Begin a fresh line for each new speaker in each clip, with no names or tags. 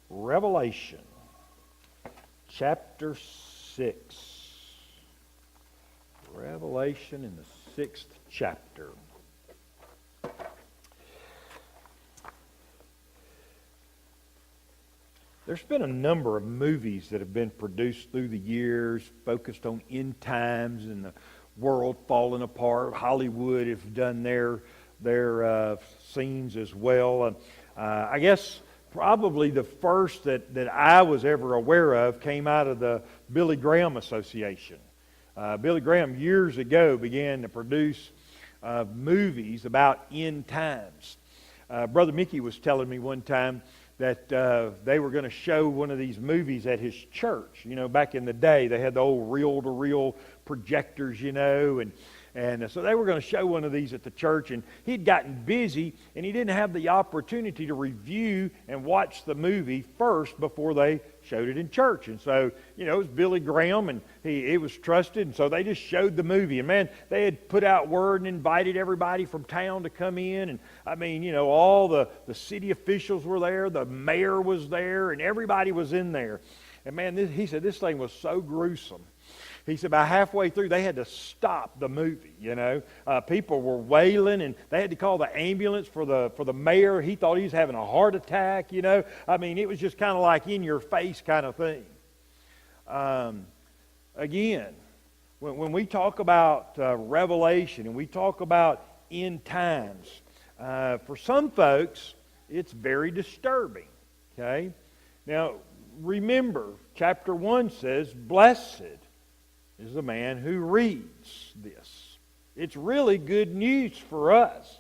Revelation chapter 6. Revelation in the 6th chapter. There's been a number of movies that have been produced through the years focused on end times and the world falling apart. Hollywood have done their scenes as well. I guess probably the first that I was ever aware of came out of the Billy Graham Association. Billy Graham years ago began to produce movies about end times. Brother Mickey was telling me one time that they were going to show one of these movies at his church. You know, back in the day, they had the old reel-to-reel projectors, you know, and so they were going to show one of these at the church, and he'd gotten busy, and he didn't have the opportunity to review and watch the movie first before they showed it in church. And so, you know, it was Billy Graham, and he was trusted, and so they just showed the movie. And man, they had put out word and invited everybody from town to come in, and I mean, you know, all the city officials were there, the mayor was there, and everybody was in there. And man, he said this thing was so gruesome. He said about halfway through, they had to stop the movie, you know. People were wailing, and they had to call the ambulance for the mayor. He thought he was having a heart attack, you know. I mean, it was just kind of like in-your-face kind of thing. Again, when we talk about Revelation and we talk about end times, for some folks, it's very disturbing, okay? Now, remember, chapter 1 says, "Blessed is the man who reads this." It's really good news for us.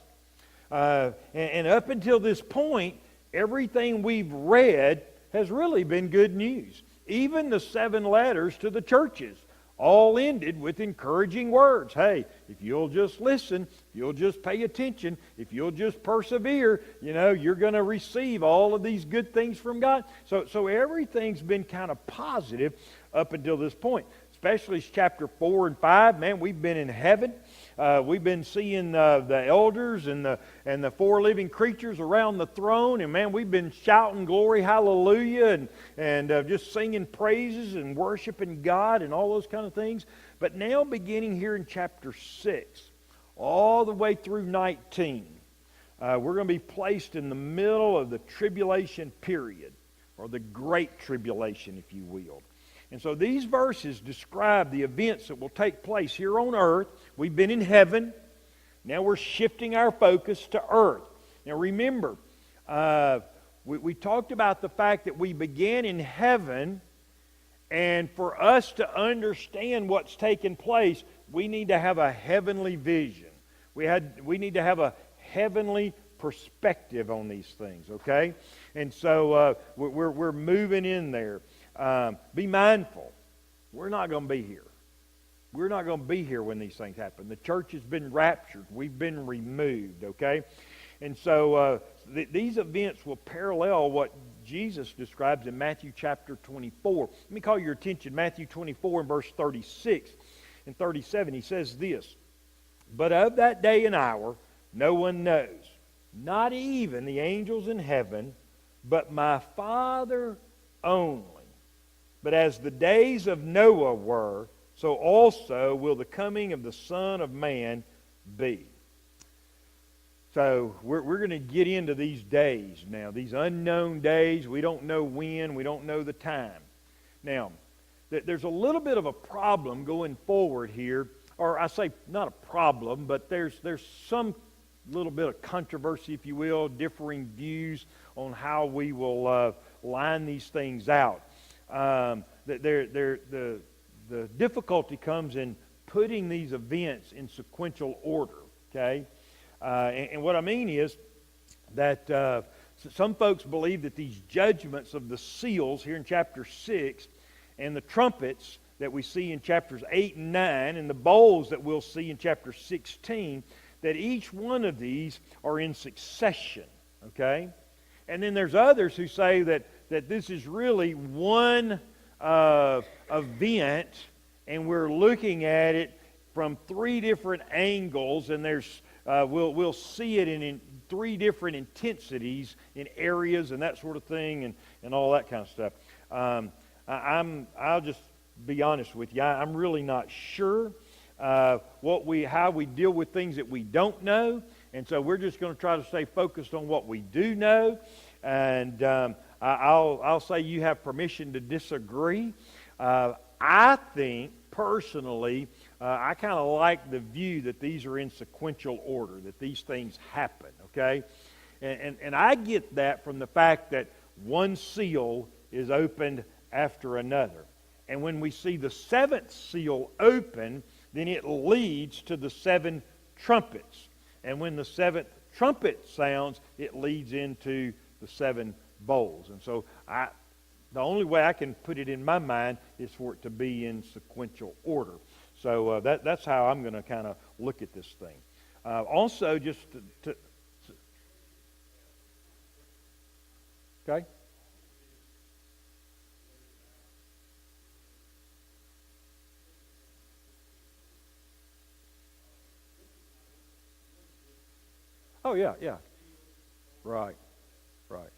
And up until this point, everything we've read has really been good news. Even the 7 letters to the churches all ended with encouraging words. Hey, if you'll just listen, if you'll just pay attention, if you'll just persevere, you know, you're going to receive all of these good things from God. So everything's been kind of positive up until this point. Especially chapter 4 and 5, man, we've been in heaven. We've been seeing the elders and the 4 living creatures around the throne, and man, we've been shouting glory, hallelujah, and just singing praises and worshiping God and all those kind of things. But now, beginning here in chapter 6, all the way through 19, we're going to be placed in the middle of the tribulation period, or the great tribulation, if you will. And so these verses describe the events that will take place here on earth. We've been in heaven. Now we're shifting our focus to earth. Now remember, we talked about the fact that we began in heaven, and for us to understand what's taking place, we need to have a heavenly vision. We need to have a heavenly perspective on these things, okay? And so we're moving in there. Be mindful. We're not going to be here. We're not going to be here when these things happen. The church has been raptured. We've been removed, okay? And so these events will parallel what Jesus describes in Matthew chapter 24. Let me call your attention, Matthew 24 and verse 36 and 37. He says this, "But of that day and hour no one knows, not even the angels in heaven, but my Father only. But as the days of Noah were, so also will the coming of the Son of Man be." So we're going to get into these days now, these unknown days. We don't know when, we don't know the time. Now, there's a little bit of a problem going forward here, or I say not a problem, but there's some little bit of controversy, if you will, differing views on how we will line these things out. The difficulty comes in putting these events in sequential order, okay? And what I mean is that some folks believe that these judgments of the seals here in chapter 6 and the trumpets that we see in chapters 8 and 9 and the bowls that we'll see in chapter 16, that each one of these are in succession, okay? And then there's others who say that this is really one event, and we're looking at it from 3 different angles, and we'll see it in three different intensities in areas and that sort of thing, and all that kind of stuff. I'll just be honest with you. I'm really not sure how we deal with things that we don't know, and so we're just going to try to stay focused on what we do know. And I'll say you have permission to disagree. I think personally, I kind of like the view that these are in sequential order, that these things happen. Okay, and I get that from the fact that one seal is opened after another. And when we see the seventh seal open, then it leads to the seven trumpets. And when the seventh trumpet sounds, it leads into the seven bowls. And so the only way I can put it in my mind is for it to be in sequential order. So that's how I'm going to kind of look at this thing. Also, just to okay? Oh, yeah, yeah. Right, right.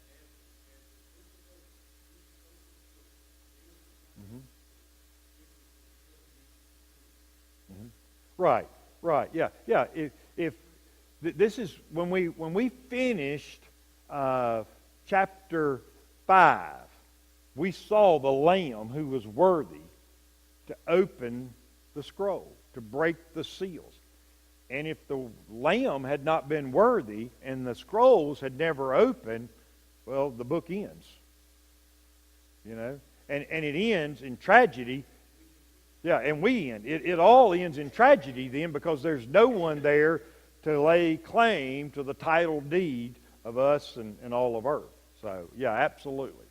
Mm-hmm. Mm-hmm. Right, right, yeah, yeah. This is when we finished chapter 5, we saw the Lamb who was worthy to open the scroll, to break the seals. And if the Lamb had not been worthy and the scrolls had never opened, well, the book ends. You know? And it ends in tragedy. Yeah, and we end. It all ends in tragedy then, because there's no one there to lay claim to the title deed of us and all of earth. So, yeah, absolutely.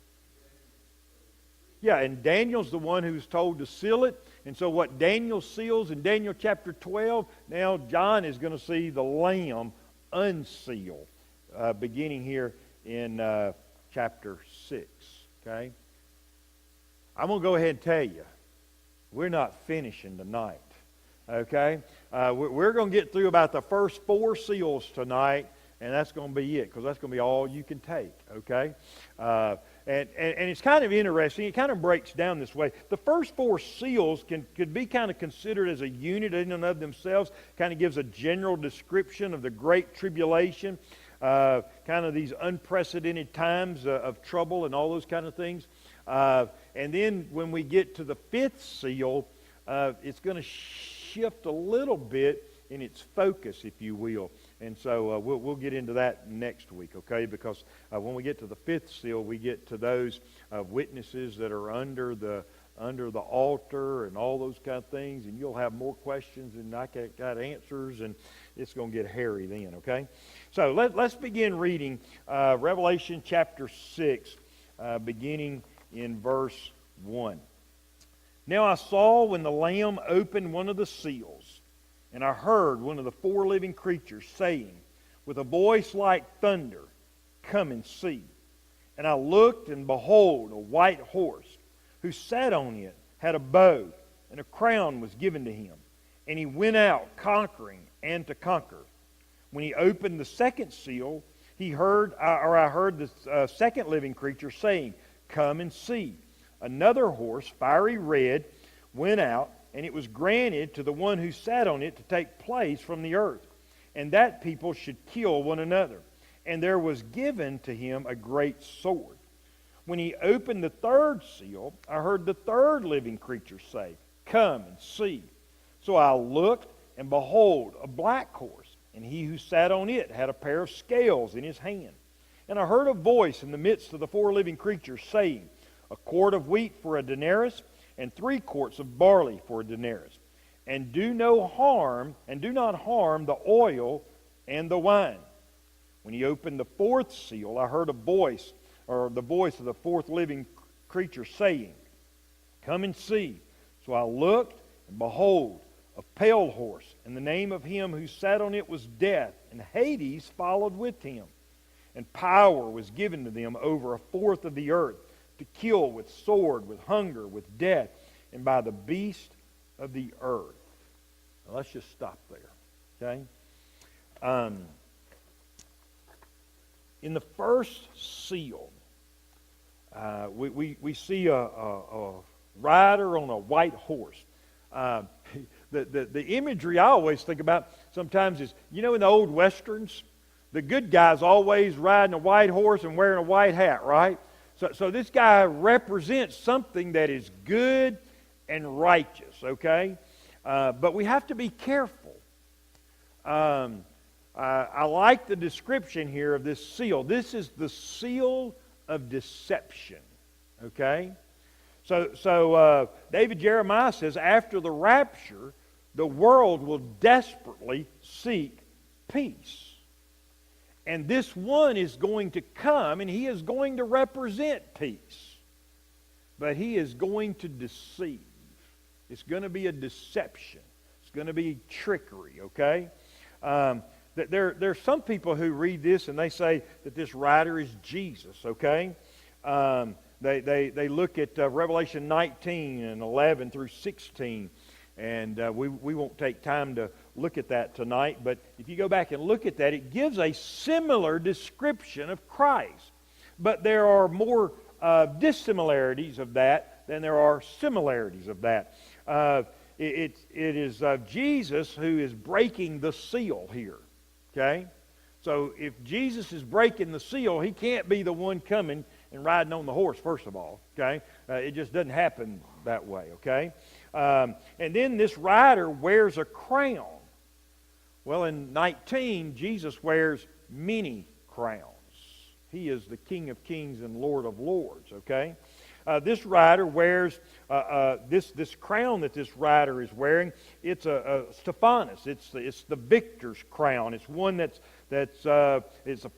Yeah, and Daniel's the one who's told to seal it. And so what Daniel seals in Daniel chapter 12, now John is going to see the Lamb unseal, beginning here in chapter 6. Okay? I'm going to go ahead and tell you, we're not finishing tonight. Okay? We're going to get through about the first 4 seals tonight, and that's going to be it, because that's going to be all you can take. Okay? And it's kind of interesting. It kind of breaks down this way. The first 4 seals could be kind of considered as a unit in and of themselves. Kind of gives a general description of the Great Tribulation, kind of these unprecedented times of trouble and all those kind of things. And then when we get to the 5th seal, it's going to shift a little bit in its focus, if you will. And so we'll get into that next week, okay? Because when we get to the 5th seal, we get to those witnesses that are under the altar and all those kind of things, and you'll have more questions and I got answers, and it's going to get hairy then, okay? So let's begin reading Revelation chapter 6, beginning in verse 1. Now I saw when the Lamb opened one of the seals, and I heard one of the 4 living creatures saying, with a voice like thunder, "Come and see." And I looked, and behold, a white horse, who sat on it had a bow, and a crown was given to him. And he went out conquering and to conquer. When he opened the 2nd seal, I heard the second living creature saying, "Come and see." Another horse, fiery red, went out, and it was granted to the one who sat on it to take place from the earth, and that people should kill one another. And there was given to him a great sword. When he opened the 3rd seal, I heard the 3rd living creature say, "Come and see." So I looked, and behold, a black horse, and he who sat on it had a pair of scales in his hand. And I heard a voice in the midst of the 4 living creatures saying, "A quart of wheat for a denarius, and 3 quarts of barley for a denarius. And do not harm the oil and the wine." When he opened the 4th seal, I heard the voice of the 4th living creature saying, "Come and see." So I looked, and behold, a pale horse, and the name of him who sat on it was Death, and Hades followed with him. And power was given to them over 1/4 of the earth, to kill with sword, with hunger, with death, and by the beast of the earth. Now let's just stop there, okay? in the first seal, we see a rider on a white horse. The imagery I always think about sometimes is, in the old westerns, the good guy's always riding a white horse and wearing a white hat, right? So this guy represents something that is good and righteous, okay? But we have to be careful. I like the description here of this seal. This is the seal of deception, okay? So David Jeremiah says, after the rapture, the world will desperately seek peace. And this one is going to come, and he is going to represent peace. But he is going to deceive. It's going to be a deception. It's going to be trickery, okay? There are some people who read this and they say that this rider is Jesus, okay? They look at Revelation 19 and 11 through 16, and we won't take time to look at that tonight, but if you go back and look at that, it gives a similar description of Christ. But there are more dissimilarities of that than there are similarities of that. It is Jesus who is breaking the seal here, okay? So if Jesus is breaking the seal, he can't be the one coming and riding on the horse, first of all, okay? It just doesn't happen that way, okay? And then this rider wears a crown. Well, in 19, Jesus wears many crowns. He is the King of Kings and Lord of Lords, okay? This rider wears this crown that this rider is wearing. It's a Stephanos. It's the victor's crown. It's one that's a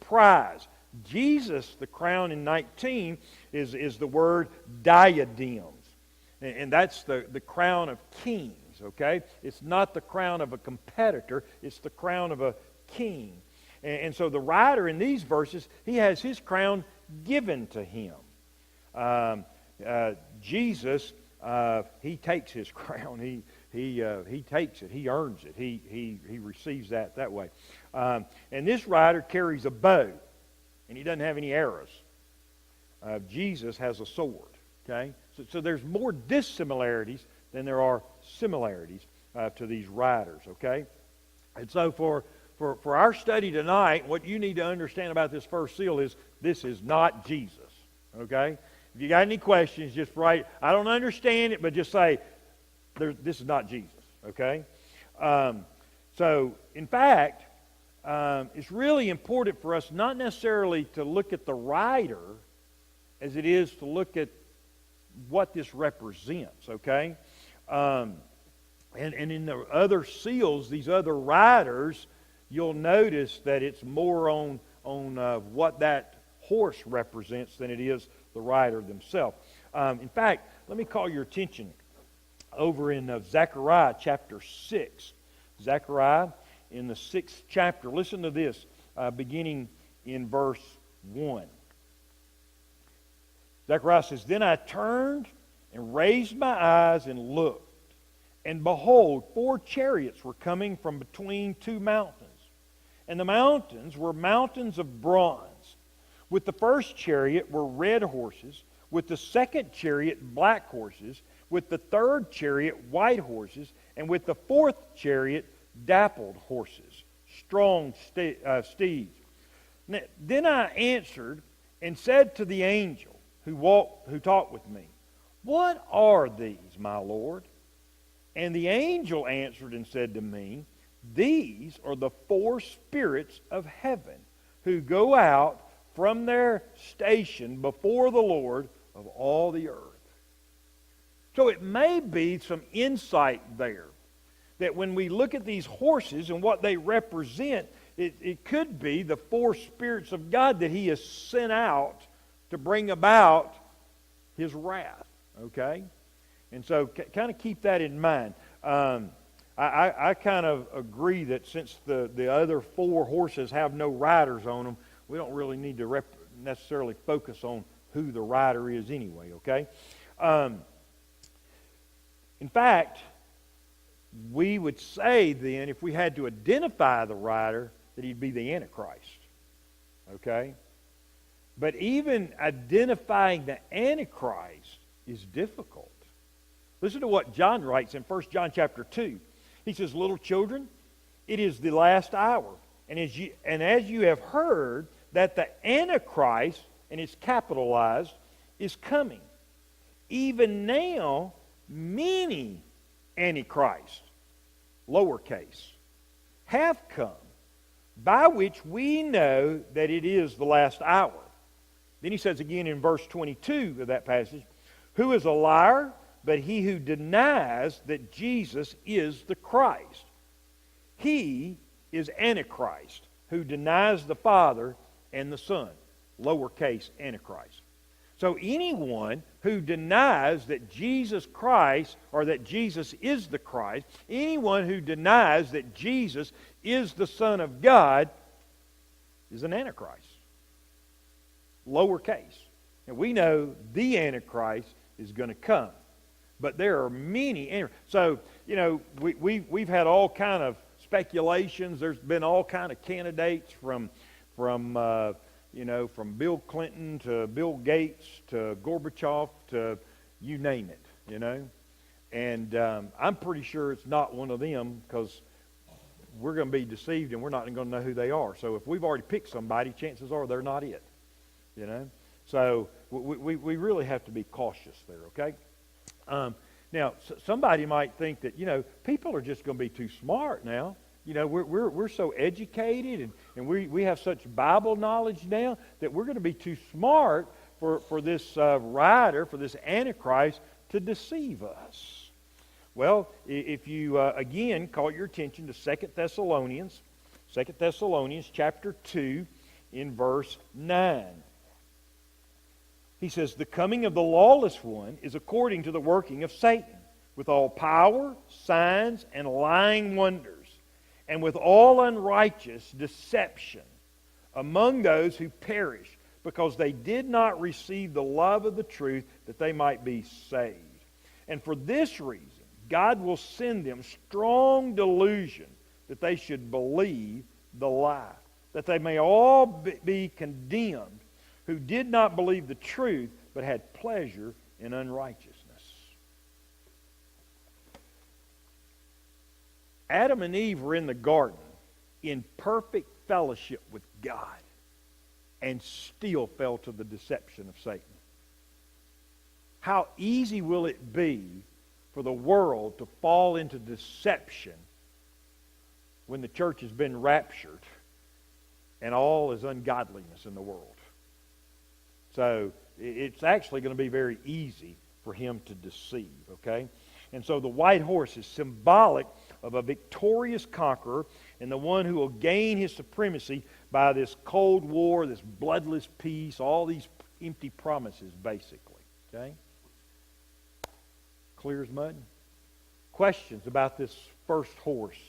prize. Jesus, the crown in 19, is the word diadems. And that's the crown of kings, okay? It's not the crown of a competitor. It's the crown of a king. And so the rider in these verses, he has his crown given to him. Jesus, he takes his crown. He takes it. He earns it. He receives that way. And this rider carries a bow, and he doesn't have any arrows. Jesus has a sword. Okay, so there's more dissimilarities than there are similarities to these riders. Okay, and so for our study tonight, what you need to understand about this first seal is this is not Jesus. Okay, if you got any questions, just write. I don't understand it, but just say this is not Jesus. Okay, so in fact, it's really important for us not necessarily to look at the rider as it is to look at what this represents, okay? And in the other seals, these other riders, you'll notice that it's more on what that horse represents than it is the rider themselves. In fact, let me call your attention over in Zechariah chapter 6. Zechariah in the 6th chapter. Listen to this, beginning in verse 1. Zechariah says, Then I turned and raised my eyes and looked, and behold, 4 chariots were coming from between 2 mountains. And the mountains were mountains of bronze. With the first chariot were red horses, with the second chariot black horses, with the third chariot white horses, and with the fourth chariot dappled horses, strong steeds. Then I answered and said to the angel who talked with me, What are these, my Lord? And the angel answered and said to me, These are the 4 spirits of heaven who go out from their station before the Lord of all the earth. So it may be some insight there that when we look at these horses and what they represent, it could be the 4 spirits of God that he has sent out to bring about his wrath, okay? And so kind of keep that in mind. I kind of agree that since the other 4 horses have no riders on them, we don't really need to necessarily focus on who the rider is anyway, okay? In fact, we would say then, if we had to identify the rider, that he'd be the Antichrist, okay? But even identifying the Antichrist is difficult. Listen to what John writes in 1 John chapter 2. He says, "Little children, it is the last hour. And as you have heard that the Antichrist," and it's capitalized, "is coming. Even now, many Antichrists," lowercase, "have come, by which we know that it is the last hour." Then he says again in verse 22 of that passage, "Who is a liar but he who denies that Jesus is the Christ? He is Antichrist, who denies the Father and the Son," lowercase Antichrist. So anyone who denies that Jesus Christ, or that Jesus is the Christ, anyone who denies that Jesus is the Son of God, is an Antichrist. Lowercase. And we know the Antichrist is going to come. But there are many. So, we've had all kind of speculations. There's been all kind of candidates from Bill Clinton to Bill Gates to Gorbachev to you name it, And I'm pretty sure it's not one of them, because we're going to be deceived and we're not going to know who they are. So if we've already picked somebody, chances are they're not it, So we really have to be cautious there, okay? Now, somebody might think that, people are just going to be too smart now. We're so educated and we have such Bible knowledge now that we're going to be too smart for this rider, for this Antichrist, to deceive us. Well, if you, again, call your attention to 2 Thessalonians chapter 2 in verse 9. He says, "The coming of the lawless one is according to the working of Satan, with all power, signs, and lying wonders, and with all unrighteous deception among those who perish, because they did not receive the love of the truth, that they might be saved. And for this reason, God will send them strong delusion, that they should believe the lie, that they may all be condemned, who did not believe the truth, but had pleasure in unrighteousness." Adam and Eve were in the garden in perfect fellowship with God, and still fell to the deception of Satan. How easy will it be for the world to fall into deception when the church has been raptured and all is ungodliness in the world? So it's actually going to be very easy for him to deceive, okay? And so the white horse is symbolic of a victorious conqueror and the one who will gain his supremacy by this Cold War, this bloodless peace, all these empty promises, basically, okay? Clear as mud? Questions about this first horse?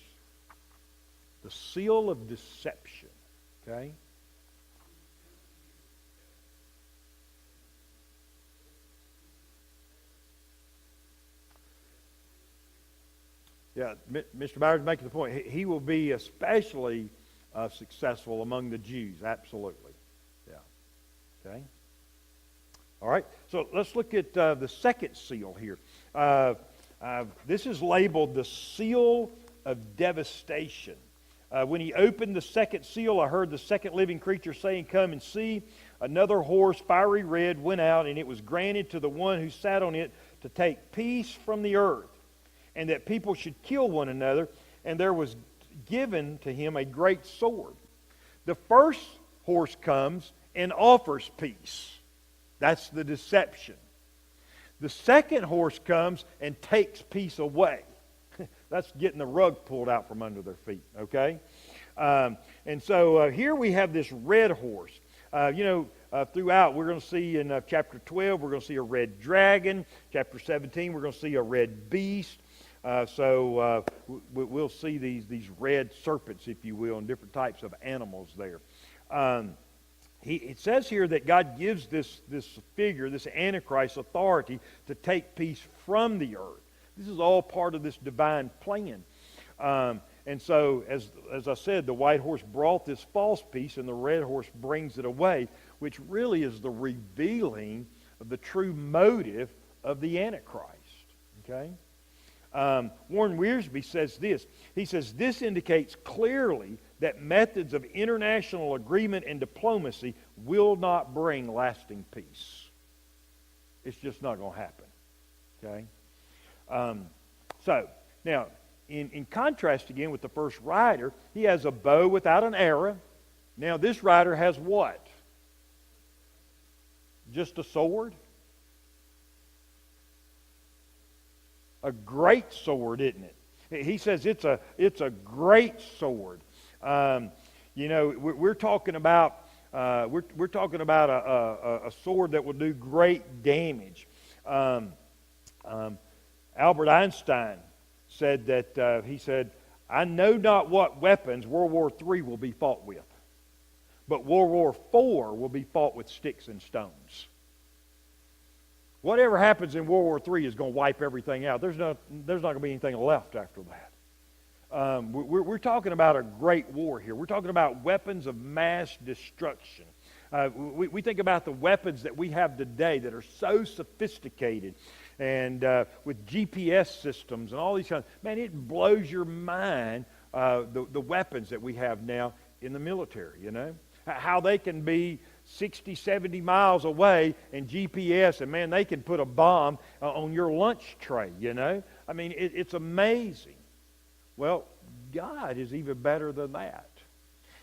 The seal of deception, okay? Yeah, Mr. Byers making the point. He will be especially successful among the Jews. Absolutely. Yeah. Okay. All right. So let's look at the second seal here. This is labeled the seal of devastation. When he opened the second seal, I heard the second living creature saying, "Come and see." Another horse, fiery red, went out, and it was granted to the one who sat on it to take peace from the earth, and that people should kill one another, and there was given to him a great sword. The first horse comes and offers peace. That's the deception. The second horse comes and takes peace away. That's getting the rug pulled out from under their feet, okay? And so here we have this red horse. Throughout, we're going to see in chapter 12, we're going to see a red dragon. Chapter 17, we're going to see a red beast. We'll see these red serpents, if you will, and different types of animals there. It says here that God gives this figure, this Antichrist, authority to take peace from the earth. This is all part of this divine plan. And so, as I said, the white horse brought this false peace, and the red horse brings it away. which really is the revealing of the true motive of the Antichrist. Okay? Warren Wiersbe says this. He says, this indicates clearly that methods of international agreement and diplomacy will not bring lasting peace. It's just not going to happen. Okay? So, now, in contrast again with the first rider, he has a bow without an arrow. Now, this rider has what? Just a sword? A great sword, isn't it? He says it's a great sword. We're talking about we're talking about a sword that will do great damage. Albert Einstein said that he said, "I know not what weapons World War III will be fought with, but World War IV will be fought with sticks and stones." Whatever happens in World War III is going to wipe everything out. There's not going to be anything left after that. We're talking about a great war here. We're talking about weapons of mass destruction. We think about the weapons that we have today that are so sophisticated, and with GPS systems and all these kinds. Man, it blows your mind, the weapons that we have now in the military, you know. How they can be 60, 70 miles away and GPS, and man, they can put a bomb on your lunch tray, you know. I mean, it's amazing. Well, God is even better than that.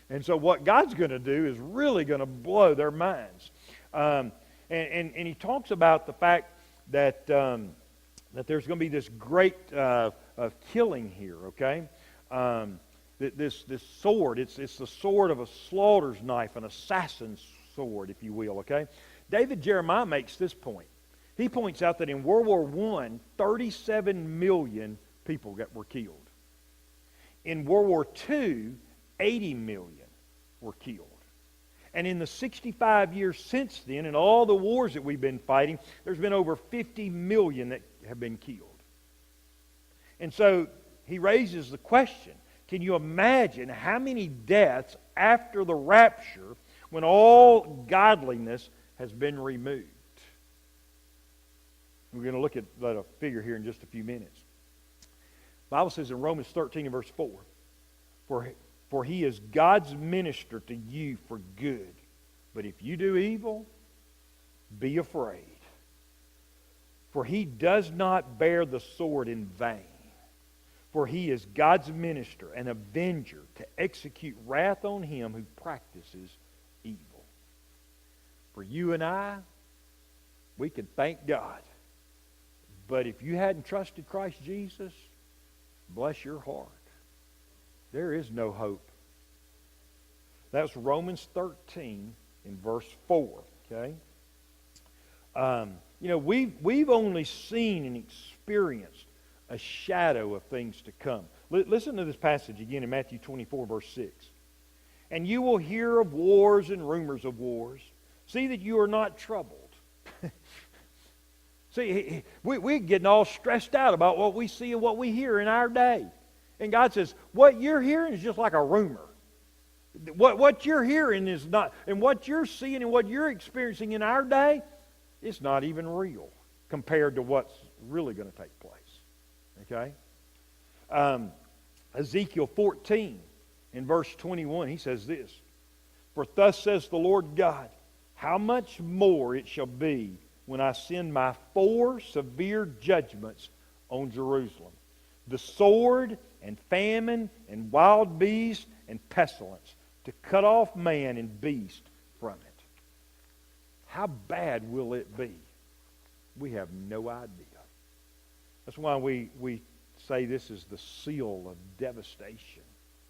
And so what God's going to do is really going to blow their minds. And he talks about the fact that that there's going to be this great killing here, okay? This sword, it's the sword of a slaughter's knife, an assassin's sword, if you will, okay? David Jeremiah makes this point. He points out that in World War I, 37 million people were killed. In World War II, 80 million were killed. And in the 65 years since then, in all the wars that we've been fighting, there's been over 50 million that have been killed. And so he raises the question, can you imagine how many deaths after the rapture when all godliness has been removed? We're going to look at a figure here in just a few minutes. The Bible says in Romans 13 and verse 4, For he is God's minister to you for good. But if you do evil, be afraid. For he does not bear the sword in vain. For he is God's minister, an avenger, to execute wrath on him who practices evil. For you and I, we can thank God. But if you hadn't trusted Christ Jesus, bless your heart. There is no hope. That's Romans 13 in verse 4. Okay? We've only seen and experienced a shadow of things to come. Listen to this passage again in Matthew 24, verse 6. And you will hear of wars and rumors of wars. See that you are not troubled. See, we're getting all stressed out about what we see and what we hear in our day. And God says, what you're hearing is just like a rumor. What you're hearing is not, and what you're seeing and what you're experiencing in our day, it's not even real compared to what's really going to take place. Okay? Ezekiel 14 in verse 21, he says this, For thus says the Lord God, how much more it shall be when I send my 4 severe judgments on Jerusalem. The sword and famine and wild beast and pestilence, to cut off man and beast from it. How bad will it be? We have no idea. That's why we say this is the seal of devastation.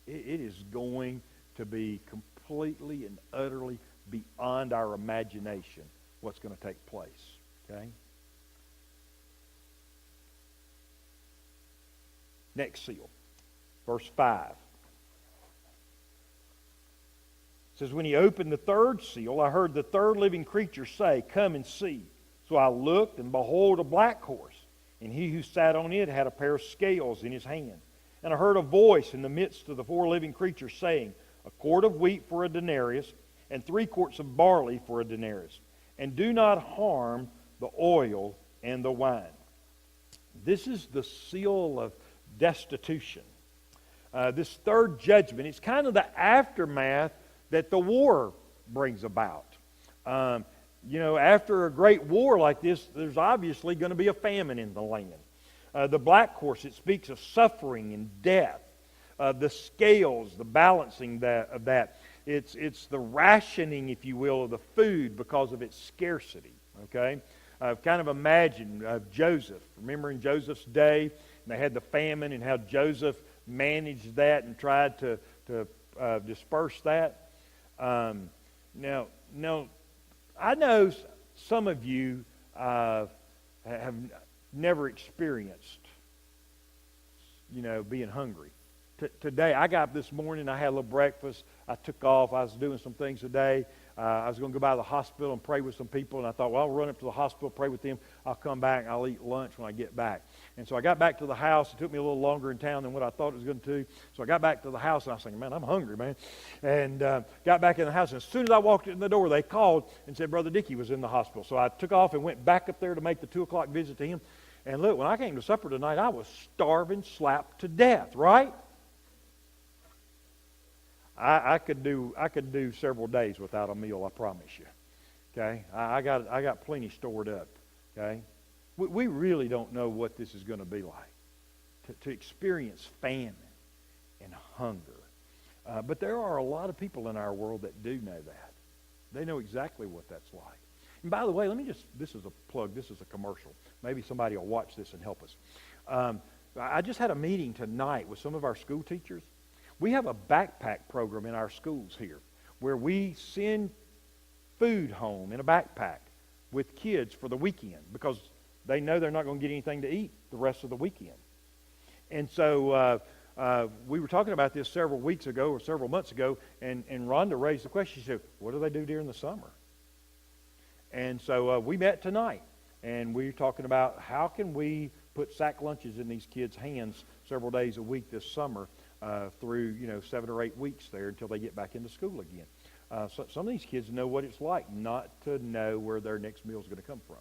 It is going to be completely and utterly beyond our imagination what's going to take place. Okay? Next seal. Verse 5. It says, When he opened the 3rd seal, I heard the 3rd living creature say, Come and see. So I looked, and behold, a black horse. And he who sat on it had a pair of scales in his hand. And I heard a voice in the midst of the 4 living creatures saying, A quart of wheat for a denarius, and 3 quarts of barley for a denarius. And do not harm the oil and the wine. This is the seal of destitution. This third judgment, it's kind of the aftermath that the war brings about. After a great war like this, there's obviously going to be a famine in the land. The black horse, it speaks of suffering and death. The scales, the balancing of that. It's the rationing, if you will, of the food because of its scarcity. Okay? I've kind of imagined Joseph. Remember in Joseph's day, and they had the famine and how Joseph managed that and tried to disperse that. Now, I know some of you have never experienced, being hungry. Today, I got up this morning, I had a little breakfast, I took off, I was doing some things today. I was going to go by the hospital and pray with some people, and I thought, well, I'll run up to the hospital, pray with them, I'll come back, I'll eat lunch when I get back. And so I got back to the house. It took me a little longer in town than what I thought it was going to. So I got back to the house, and I was thinking, man, I'm hungry, man. And got back in the house, and as soon as I walked in the door, they called and said Brother Dickey was in the hospital. So I took off and went back up there to make the 2 o'clock visit to him. And look, when I came to supper tonight, I was starving slapped to death, right? I could do several days without a meal, I promise you. Okay, I got plenty stored up. Okay, we really don't know what this is going to be like to experience famine and hunger. But there are a lot of people in our world that do know that. They know exactly what that's like. And by the way, this is a plug, this is a commercial. Maybe somebody will watch this and help us. I just had a meeting tonight with some of our school teachers. We have a backpack program in our schools here where we send food home in a backpack with kids for the weekend because they know they're not going to get anything to eat the rest of the weekend. And so we were talking about this several weeks ago or several months ago, and Rhonda raised the question. She said, what do they do during the summer? And so we met tonight, and we were talking about how can we put sack lunches in these kids' hands several days a week this summer through 7 or 8 weeks there until they get back into school again. So some of these kids know what it's like not to know where their next meal is going to come from.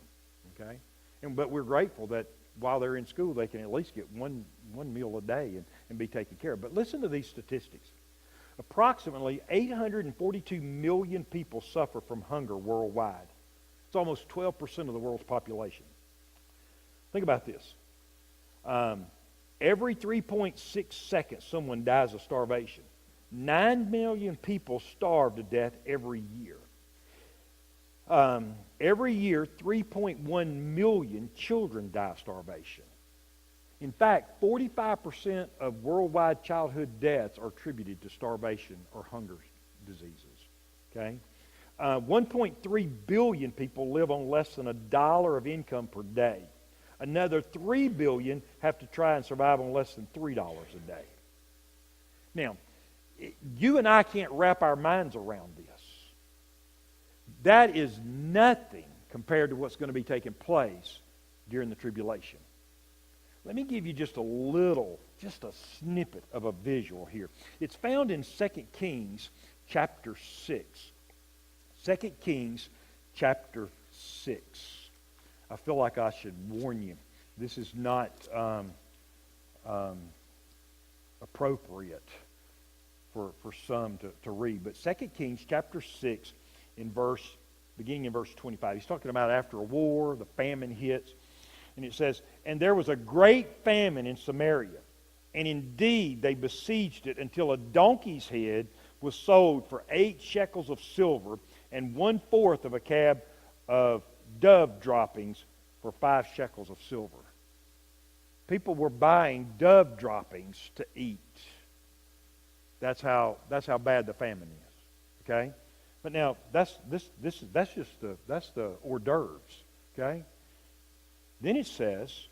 Okay, but we're grateful that while they're in school, they can at least get one meal a day and be taken care of. But listen to these statistics. Approximately 842 million people suffer from hunger worldwide. It's almost 12% of the world's population. Think about this. Every 3.6 seconds, someone dies of starvation. 9 million people starve to death every year. Every year, 3.1 million children die of starvation. In fact, 45% of worldwide childhood deaths are attributed to starvation or hunger diseases. Okay? 1.3 billion people live on less than $1 of income per day. Another 3 billion have to try and survive on less than $3 a day. Now, you and I can't wrap our minds around this. That is nothing compared to what's going to be taking place during the tribulation. Let me give you just a snippet of a visual here. It's found in 2 Kings chapter 6. 2 Kings chapter 6. I feel like I should warn you. This is not appropriate for some to read. But 2 Kings chapter 6, beginning in verse 25. He's talking about after a war, the famine hits. And it says, and there was a great famine in Samaria. And indeed, they besieged it until a donkey's head was sold for 8 shekels of silver and 1/4 of a cab of dove droppings for 5 shekels of silver. People were buying dove droppings to eat. That's how bad the famine is. Okay? But now that's the hors d'oeuvres. Okay? Then it says,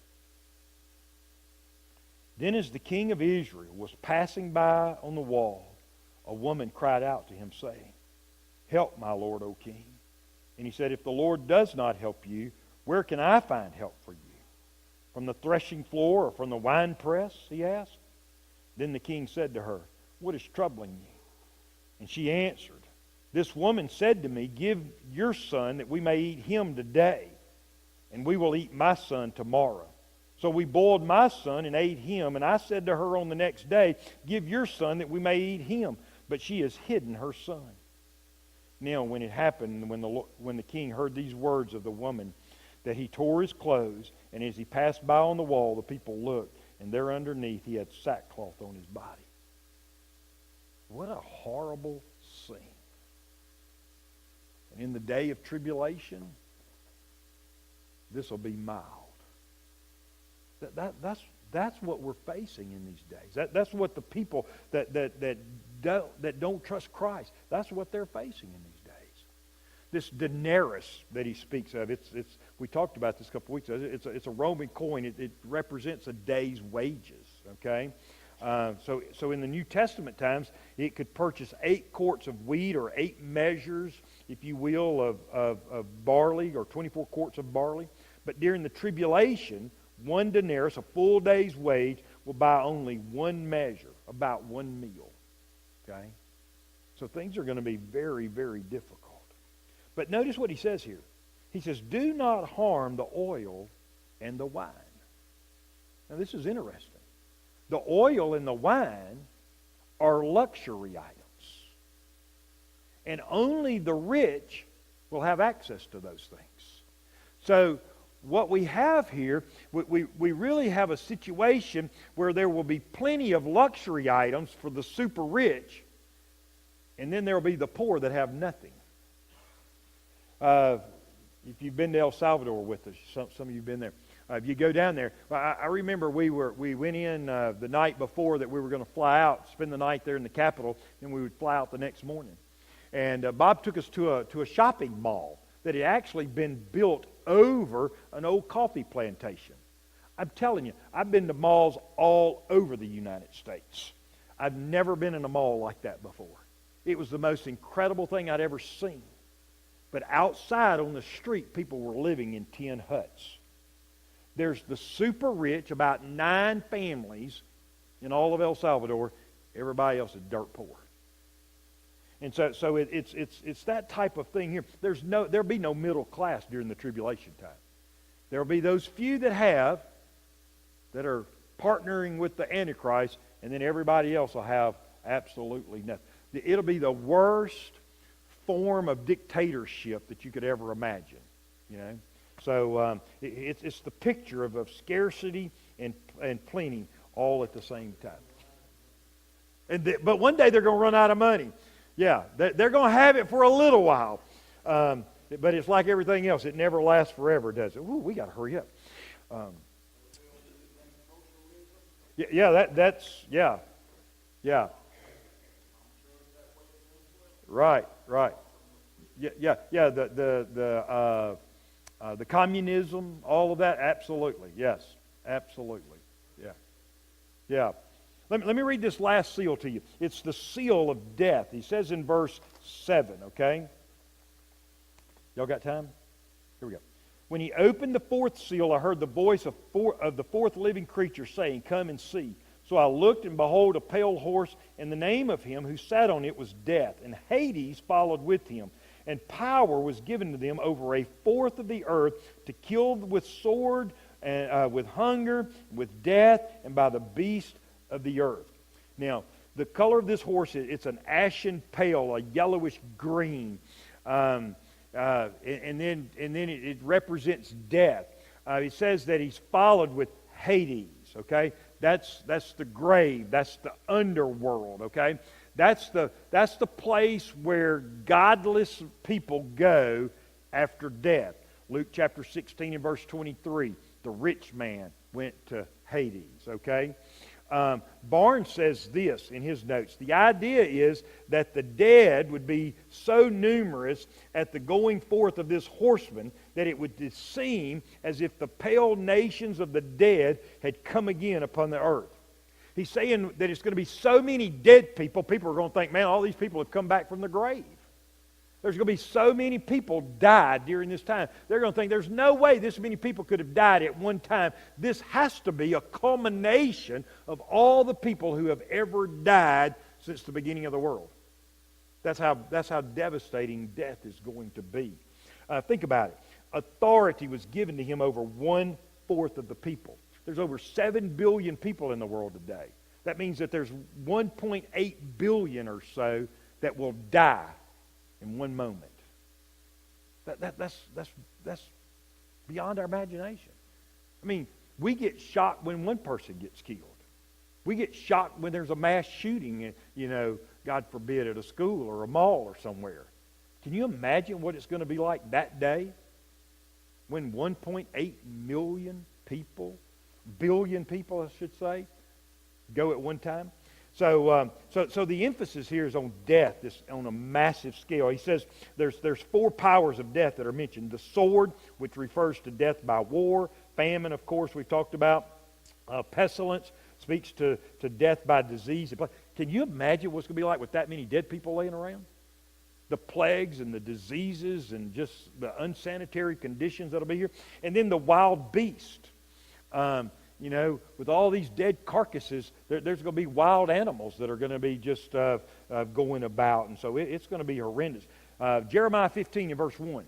then as the king of Israel was passing by on the wall, a woman cried out to him, saying, help, my lord, O king. And he said, if the Lord does not help you, where can I find help for you? From the threshing floor or from the winepress? He asked. Then the king said to her, what is troubling you? And she answered, This woman said to me, give your son that we may eat him today, and we will eat my son tomorrow. So we boiled my son and ate him, and I said to her on the next day, give your son that we may eat him. But she has hidden her son. Now when it happened, when the king heard these words of the woman, that he tore his clothes, and as he passed by on the wall, the people looked, and there underneath he had sackcloth on his body. What a horrible scene. And in the day of tribulation, this will be mild. That's what we're facing in these days. That's what the people that don't trust Christ, that's what they're facing in these days. This denarius that he speaks of, we talked about this a couple weeks ago. It's a Roman coin. It represents a day's wages. Okay, so in the New Testament times, it could purchase 8 quarts of wheat or 8 measures, if you will, of barley, or 24 quarts of barley. But during the tribulation, 1 denarius, a full day's wage, will buy only 1 measure, about 1 meal. Okay? So things are going to be very, very difficult. But notice what he says here. He says, do not harm the oil and the wine. Now this is interesting. The oil and the wine are luxury items. And only the rich will have access to those things. So what we have here, we really have a situation where there will be plenty of luxury items for the super rich, and then there will be the poor that have nothing. If you've been to El Salvador with us, some of you have been there. If you go down there, I remember we went in the night before that we were going to fly out, spend the night there in the capital, and we would fly out the next morning. And Bob took us to a shopping mall that had actually been built over an old coffee plantation. I'm telling you, I've been to malls all over the United States. I've never been in a mall like that before. It was the most incredible thing I'd ever seen. But outside on the street, people were living in tin huts. There's the super rich, about 9 families in all of El Salvador. Everybody else is dirt poor. And so it's that type of thing here. There'll be no middle class during the tribulation time. There'll be those few that are partnering with the Antichrist, and then everybody else will have absolutely nothing. It'll be the worst form of dictatorship that you could ever imagine. You know, so it's the picture of scarcity and plenty all at the same time. But one day they're going to run out of money. Yeah, they're going to have it for a little while. But it's like everything else. It never lasts forever, does it? Ooh, we got to hurry up. Yeah. Right. Yeah. The communism, all of that, absolutely. Yes, absolutely. Yeah. Let me read this last seal to you. It's the seal of death. He says in verse 7, okay? Y'all got time? Here we go. When he opened the 4th seal, I heard the voice of the 4th living creature saying, come and see. So I looked, and behold, a pale horse, and the name of him who sat on it was Death, and Hades followed with him. And power was given to them over 1/4 of the earth to kill with sword, and with hunger, with death, and by the beast of the earth. Now, the color of this horse, it's an ashen pale, a yellowish green. And then it represents death. He says that he's followed with Hades, okay? That's the grave. That's the underworld, okay? That's the place where godless people go after death. Luke chapter 16 and verse 23, the rich man went to Hades, okay? Barnes says this in his notes. The idea is that the dead would be so numerous at the going forth of this horseman that it would seem as if the pale nations of the dead had come again upon the earth. He's saying that it's going to be so many dead people, people are going to think, man, all these people have come back from the grave. There's going to be so many people died during this time. They're going to think there's no way this many people could have died at one time. This has to be a culmination of all the people who have ever died since the beginning of the world. That's how devastating death is going to be. Think about it. Authority was given to him over 1/4 of the people. There's over 7 billion people in the world today. That means that there's 1.8 billion or so that will die in one moment. That's beyond our imagination. I mean, we get shocked when one person gets killed. We get shocked when there's a mass shooting, God forbid, at a school or a mall or somewhere. Can you imagine what it's going to be like that day when 1.8 million people, billion people, I should say, go at one time? So the emphasis here is on death, on a massive scale. He says there's 4 powers of death that are mentioned. The sword, which refers to death by war. Famine, of course, we've talked about. Pestilence speaks to death by disease. Can you imagine what's going to be like with that many dead people laying around? The plagues and the diseases and just the unsanitary conditions that'll be here. And then the wild beast. With all these dead carcasses, there's going to be wild animals that are going to be just going about. And so it's going to be horrendous. Jeremiah 15 and verse 1.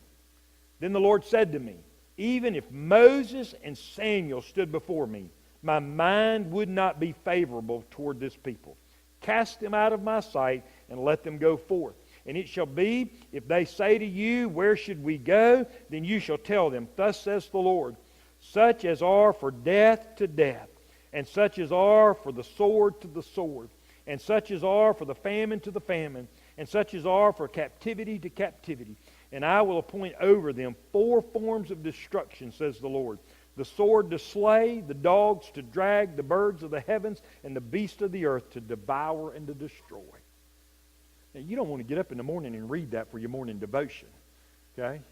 Then the Lord said to me, even if Moses and Samuel stood before me, my mind would not be favorable toward this people. Cast them out of my sight and let them go forth. And it shall be, if they say to you, where should we go? Then you shall tell them, thus says the Lord, such as are for death to death, and such as are for the sword to the sword, and such as are for the famine to the famine, and such as are for captivity to captivity. And I will appoint over them 4 forms of destruction, says the Lord. The sword to slay, the dogs to drag, the birds of the heavens, and the beasts of the earth to devour and to destroy. Now, you don't want to get up in the morning and read that for your morning devotion. Okay?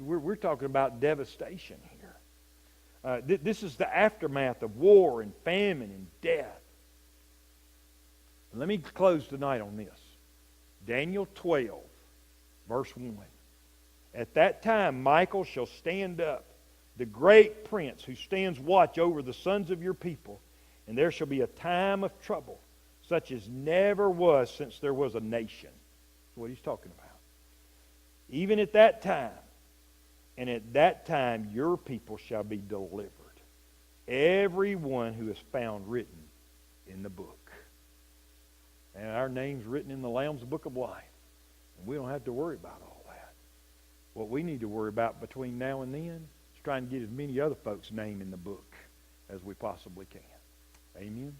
We're talking about devastation here. This is the aftermath of war and famine and death. Let me close tonight on this. Daniel 12, verse 1. At that time Michael shall stand up, the great prince who stands watch over the sons of your people, and there shall be a time of trouble, such as never was since there was a nation. That's what he's talking about. Even at that time, and at that time your people shall be delivered, everyone who is found written in the book. And our name's written in the Lamb's Book of Life. And we don't have to worry about all that. What we need to worry about between now and then is trying to get as many other folks' name in the book as we possibly can. Amen.